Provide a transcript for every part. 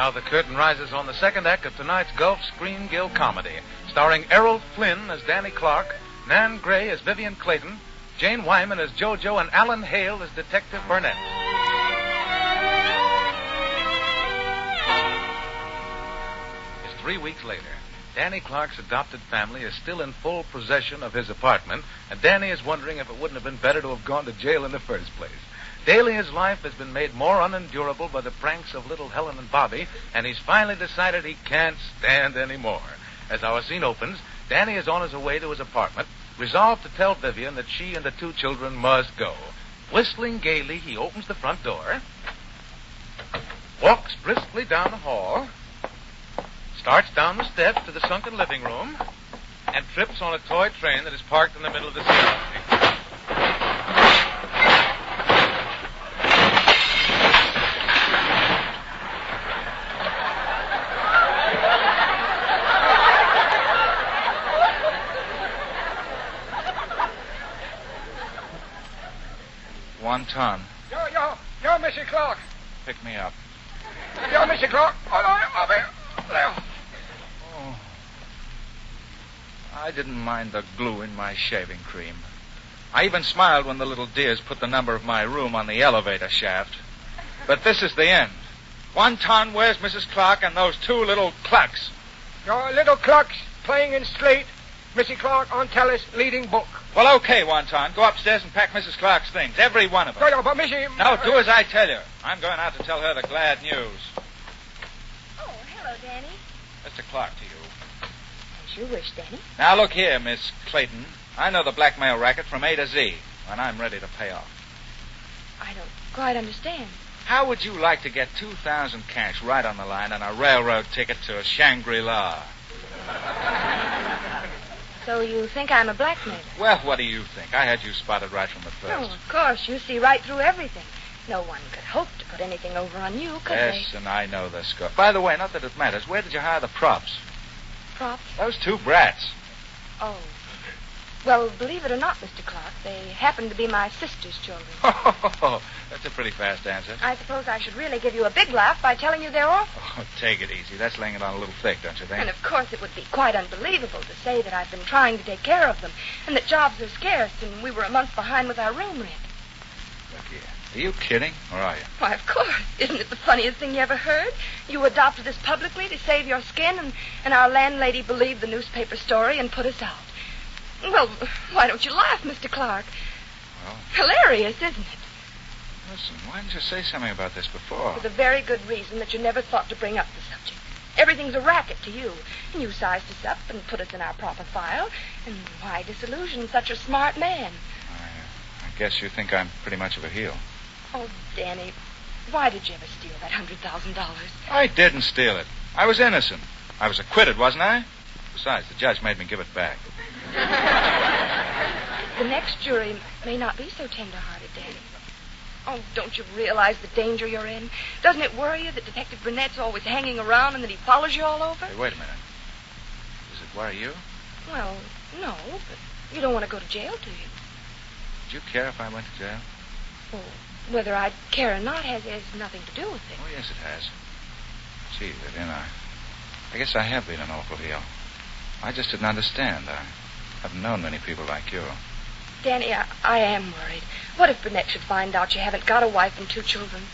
Now the curtain rises on the second act of tonight's Gulf Screen Guild comedy, starring Errol Flynn as Danny Clark, Nan Gray as Vivian Clayton, Jane Wyman as JoJo, and Alan Hale as Detective Burnett. It's 3 weeks later. Danny Clark's adopted family is still in full possession of his apartment, and Danny is wondering if it wouldn't have been better to have gone to jail in the first place. Daily his life has been made more unendurable by the pranks of little Helen and Bobby, and he's finally decided he can't stand any more. As our scene opens, Danny is on his way to his apartment, resolved to tell Vivian that she and the 2 children must go. Whistling gaily, he opens the front door, walks briskly down the hall, starts down the steps to the sunken living room, and trips on a toy train that is parked in the middle of the street. Wonton. Yo, Mr. Clark. Pick me up. Yo, Mr. Clark. Oh. I didn't mind the glue in my shaving cream. I even smiled when the little dears put the number of my room on the elevator shaft. But this is the end. Wonton, where's Mrs. Clark and those 2 little Clarks? Your little Clarks playing in slate. Mr. Clark on Tellis leading book. Well, okay, Wonton. Go upstairs and pack Mrs. Clark's things. Every one of them. Yo, but Missy... No, do as I tell you. I'm going out to tell her the glad news. Oh, hello, Danny. Mr. Clark to you. As you wish, Danny. Now, look here, Miss Clayton. I know the blackmail racket from A to Z, and I'm ready to pay off. I don't quite understand. How would you like to get 2,000 cash right on the line and a railroad ticket to Shangri-La? So you think I'm a blackmailer? Well, what do you think? I had you spotted right from the first. Oh, of course. You see right through everything. No one could hope to put anything over on you, could they? Yes, and I know the score. By the way, not that it matters, where did you hire the props? Props? Those 2 brats. Oh. Well, believe it or not, Mr. Clark, they happen to be my sister's children. Oh, that's a pretty fast answer. I suppose I should really give you a big laugh by telling you they're awful. Oh, take it easy. That's laying it on a little thick, don't you think? And of course it would be quite unbelievable to say that I've been trying to take care of them, and that jobs are scarce, and we were a month behind with our room rent. Look here. Are you kidding, or are you? Why, of course. Isn't it the funniest thing you ever heard? You adopted us publicly to save your skin, and our landlady believed the newspaper story and put us out. Well, why don't you laugh, Mr. Clark? Well... Hilarious, isn't it? Listen, why didn't you say something about this before? For the very good reason that you never thought to bring up the subject. Everything's a racket to you. And you sized us up and put us in our proper file. And why disillusion such a smart man? I guess you think I'm pretty much of a heel. Oh, Danny, why did you ever steal that $100,000? I didn't steal it. I was innocent. I was acquitted, wasn't I? Besides, the judge made me give it back. The next jury may not be so tender-hearted, Danny. Oh, don't you realize the danger you're in? Doesn't it worry you that Detective Burnett's always hanging around and that he follows you all over? Hey, wait a minute. Does it worry you? Well, no, but you don't want to go to jail, do you? Would you care if I went to jail? Well, whether I'd care or not has nothing to do with it. Oh, yes, it has. Gee, Vivian, I guess I have been an awful heel. I just didn't understand. I haven't known many people like you. Danny, I am worried. What if Burnett should find out you haven't got a wife and 2 children?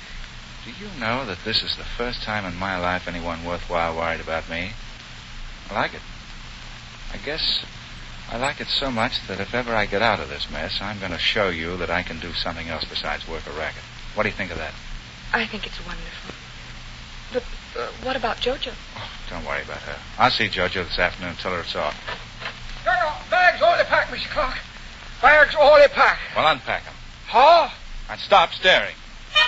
Do you know that this is the first time in my life anyone worthwhile worried about me? I like it. I guess I like it so much that if ever I get out of this mess, I'm going to show you that I can do something else besides work a racket. What do you think of that? I think it's wonderful. But what about JoJo? Oh, don't worry about her. I'll see JoJo this afternoon and tell her it's off. Bags all the pack, Mr. Clark. Bags all the pack. Well, unpack them. Huh? And stop staring. Yeah.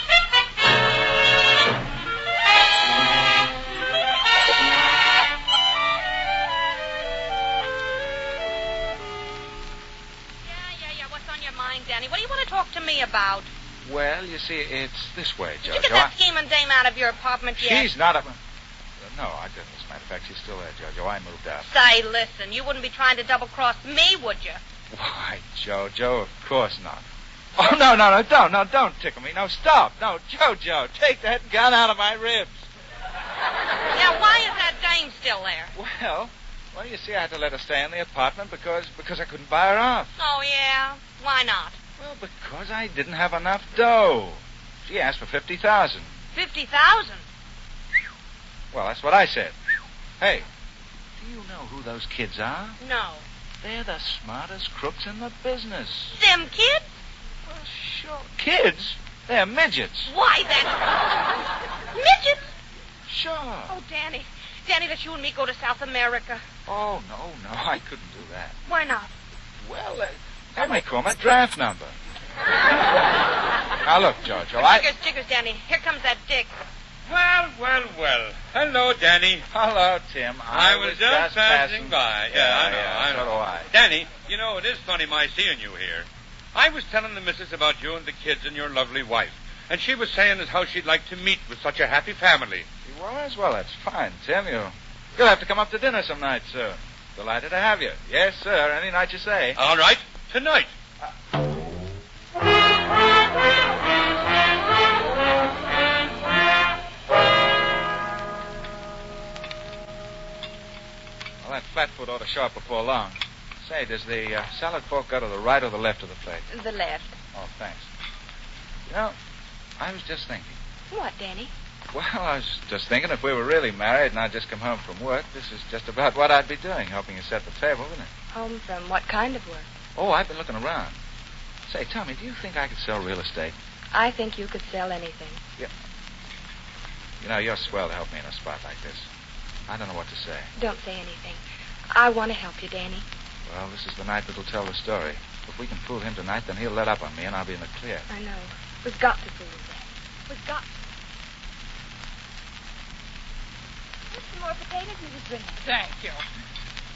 What's on your mind, Danny? What do you want to talk to me about? Well, you see, it's this way, JoJo. Did you get that scheming dame out of your apartment yet? She's not a... No, I didn't. As a matter of fact, she's still there, JoJo. I moved out. Say, listen, you wouldn't be trying to double-cross me, would you? Why, JoJo, of course not. Oh, no, don't tickle me. No, stop. No, JoJo, take that gun out of my ribs. name still there? Well, you see, I had to let her stay in the apartment because I couldn't buy her off. Oh, yeah? Why not? Well, because I didn't have enough dough. She asked for $50,000. $50,000? Well, that's what I said. Hey, do you know who those kids are? No. They're the smartest crooks in the business. Them kids? Well, sure. Kids? They're midgets. Why, that's... Midgets? Sure. Oh, Danny. Danny, let you and me go to South America. Oh, no, I couldn't do that. Why not? Well, that may call my draft number. Now, look, Jojo, Jiggers, Danny. Here comes that Dick. Well. Hello, Danny. Hello, Tim. I was just passing by. Yeah, I know. So do I. Danny, you know, it is funny my seeing you here. I was telling the missus about you and the kids and your lovely wife. And she was saying as how she'd like to meet with such a happy family. She was? Well, that's fine, Tim. You'll have to come up to dinner some night, sir. Delighted to have you. Yes, sir. Any night you say. All right. Tonight. Well, that flatfoot ought to show up before long. Say, does the salad fork go to the right or the left of the plate? The left. Oh, thanks. You know, I was just thinking. What, Danny? Well, I was just thinking if we were really married and I'd just come home from work, this is just about what I'd be doing, helping you set the table, isn't it? Home from what kind of work? Oh, I've been looking around. Say, tell me, do you think I could sell real estate? I think you could sell anything. Yeah. You know, you're swell to help me in a spot like this. I don't know what to say. Don't say anything. I want to help you, Danny. Well, this is the night that'll tell the story. If we can fool him tonight, then he'll let up on me and I'll be in the clear. I know. We've got to fool him, Danny. We've got to. Here's some more potatoes, Mrs. Brennan. Thank you.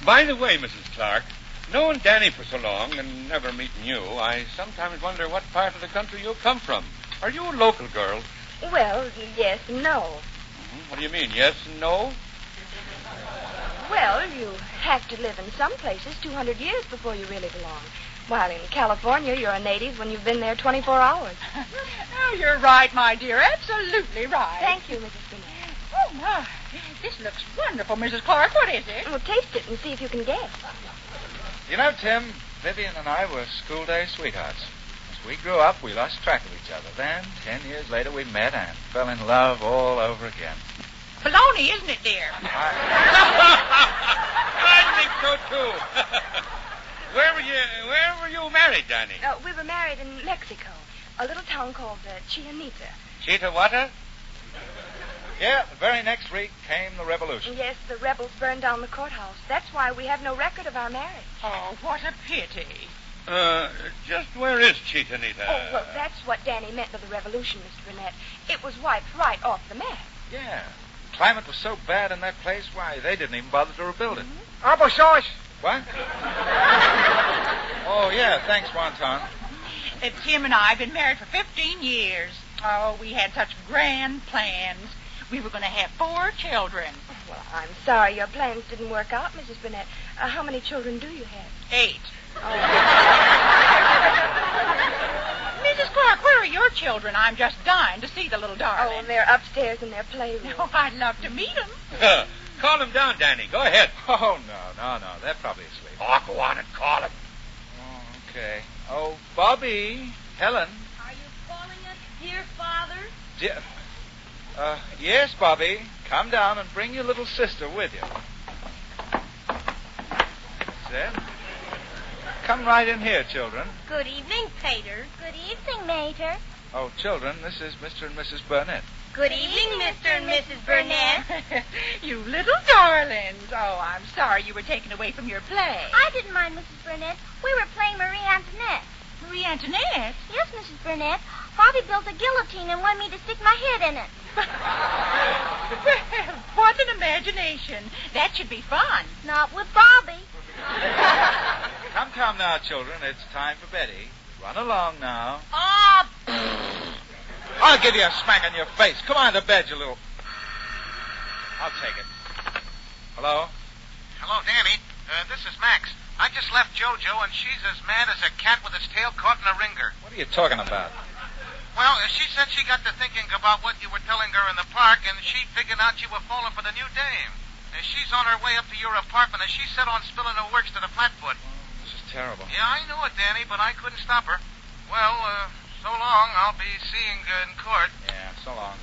By the way, Mrs. Clark, knowing Danny for so long and never meeting you, I sometimes wonder what part of the country you come from. Are you a local girl? Well, yes and no. Mm-hmm. What do you mean, yes and no? Well, you have to live in some places 200 years before you really belong. While in California, you're a native when you've been there 24 hours. Oh, you're right, my dear. Absolutely right. Thank you, Mrs. Burnett. Oh, my. This looks wonderful, Mrs. Clark. What is it? Well, taste it and see if you can guess. You know, Tim, Vivian and I were school day sweethearts. As we grew up, we lost track of each other. Then, 10 years later, we met and fell in love all over again. Baloney, isn't it, dear? I think so, too. Where were you married, Danny? We were married in Mexico, a little town called Chianita. Chitawata? Yeah, the very next week came the revolution. Yes, the rebels burned down the courthouse. That's why we have no record of our marriage. Oh, what a pity. Just where is Chitanita? Oh, well, that's what Danny meant by the revolution, Mr. Burnett. It was wiped right off the map. Yeah. The climate was so bad in that place, why, they didn't even bother to rebuild it. Applesauce. What? Oh, yeah, thanks, Wonton. Tim and I have been married for 15 years. Oh, we had such grand plans. We were going to have 4 children. Well, I'm sorry your plans didn't work out, Mrs. Burnett. How many children do you have? 8. Oh. Mrs. Clark, where are your children? I'm just dying to see the little darling. Oh, they're upstairs in their playroom. Oh, I'd love to meet them. Call him down, Danny. Go ahead. Oh, no. They're probably asleep. Oh, go on and call him. Oh, okay. Oh, Bobby. Helen. Are you calling us, dear father? Yes, Bobby. Come down and bring your little sister with you. That's it. Come right in here, children. Good evening, Pater. Good evening, Mater. Oh, children, this is Mr. and Mrs. Burnett. Good evening, Mr. and Mrs. Burnett. You little darlings. Oh, I'm sorry you were taken away from your play. I didn't mind, Mrs. Burnett. We were playing Marie Antoinette. Marie Antoinette? Yes, Mrs. Burnett. Bobby built a guillotine and wanted me to stick my head in it. Well, what an imagination. That should be fun. Not with Bobby. Come now, children. It's time for Betty. Run along now. Oh, I'll give you a smack on your face. Come on to bed, you little... I'll take it. Hello? Hello, Danny. This is Max. I just left JoJo, and she's as mad as a cat with its tail caught in a ringer. What are you talking about? Well, she said she got to thinking about what you were telling her in the park, and she figured out you were falling for the new dame. She's on her way up to your apartment, and she's set on spilling her works to the flatfoot. This is terrible. Yeah, I know it, Danny, but I couldn't stop her. Well, so long. I'll be seeing you in court. Yeah, so long.